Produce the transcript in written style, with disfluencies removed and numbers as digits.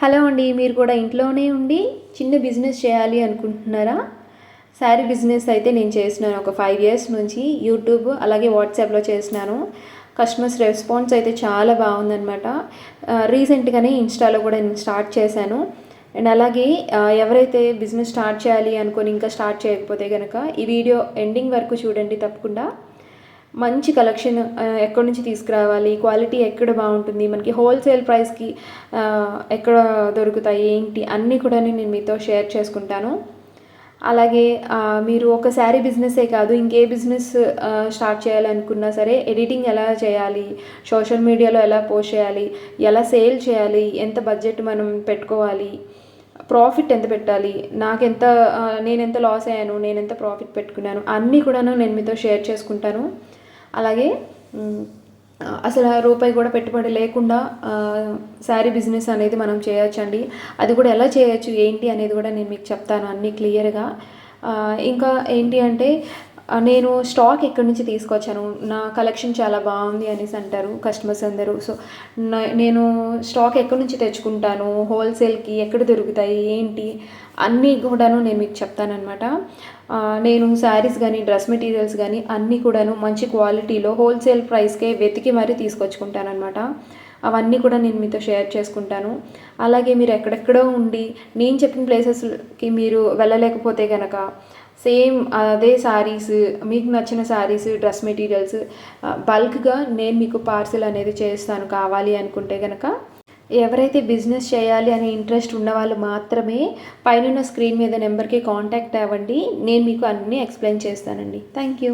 Hello అండి, మీరు కూడా ఇంట్లోనే ఉండి చిన్న బిజినెస్ చేయాలి అనుకుంటున్నారా? శారీ బిజినెస్ అయితే నేను చేస్తున్నాను. ఒక 5 ఇయర్స్ నుంచి యూట్యూబ్ అలాగే వాట్సాప్లో చేస్తున్నాను. కస్టమర్స్ రెస్పాన్స్ అయితే చాలా బాగుందనమాట. రీసెంట్గానే ఇన్స్టాలో కూడా నేను స్టార్ట్ చేశాను. అండ్ అలాగే ఎవరైతే బిజినెస్ స్టార్ట్ చేయాలి అనుకొని ఇంకా స్టార్ట్ చేయకపోతే కనుక ఈ వీడియో ఎండింగ్ వరకు చూడండి తప్పకుండా. మంచి కలెక్షన్ ఎక్కడి నుంచి తీసుకురావాలి, క్వాలిటీ ఎక్కడ బాగుంటుంది, మనకి హోల్సేల్ ప్రైస్కి ఎక్కడ దొరుకుతాయి ఏంటి అన్నీ కూడా నేను మీతో షేర్ చేసుకుంటాను. అలాగే మీరు ఒక శారీ బిజినెస్సే కాదు ఇంకే బిజినెస్ స్టార్ట్ చేయాలనుకున్నా సరే ఎడిటింగ్ ఎలా చేయాలి, సోషల్ మీడియాలో ఎలా పోస్ట్ చేయాలి, ఎలా సేల్ చేయాలి, ఎంత బడ్జెట్ మనం పెట్టుకోవాలి, ప్రాఫిట్ ఎంత పెట్టాలి, నేనెంత లాస్ అయ్యాను, నేనెంత ప్రాఫిట్ పెట్టుకున్నాను అన్నీ కూడాను నేను మీతో షేర్ చేసుకుంటాను. అలాగే అసలు రూపాయి కూడా పెట్టుబడి లేకుండా శారీ బిజినెస్ అనేది మనం చేయొచ్చండి. అది కూడా ఎలా చేయొచ్చు ఏంటి అనేది కూడా నేను మీకు చెప్తాను అన్నీ క్లియర్గా. ఇంకా ఏంటి అంటే నేను స్టాక్ ఎక్కడి నుంచి తీసుకొచ్చాను, నా కలెక్షన్ చాలా బాగుంది అనేసి అంటారు కస్టమర్స్ అందరూ. సో నేను స్టాక్ ఎక్కడి నుంచి తెచ్చుకుంటాను, హోల్సేల్కి ఎక్కడ దొరుకుతాయి ఏంటి అన్నీ కూడాను నేను మీకు చెప్తానమాట. నేను శారీస్ కానీ డ్రెస్ మెటీరియల్స్ కానీ అన్నీ కూడాను మంచి క్వాలిటీలో హోల్సేల్ ప్రైస్కే వెతికి మరీ తీసుకొచ్చుకుంటానమాట. అవన్నీ కూడా నేను మీతో షేర్ చేసుకుంటాను. అలాగే మీరు ఎక్కడెక్కడో ఉండి నేను చెప్పిన ప్లేసెస్కి మీరు వెళ్ళలేకపోతే కనుక సేమ్ అదే శారీస్, మీకు నచ్చిన శారీస్, డ్రెస్ మెటీరియల్స్ బల్క్గా నేను మీకు పార్సిల్ అనేది చేస్తాను కావాలి అనుకుంటే కనుక. ఎవరైతే బిజినెస్ చేయాలి అనే ఇంట్రెస్ట్ ఉన్నవాళ్ళు మాత్రమే పైన స్క్రీన్ మీద నెంబర్కి కాంటాక్ట్ అవ్వండి. నేను మీకు అన్నీ ఎక్స్ప్లెయిన్ చేస్తానండి. Thank you.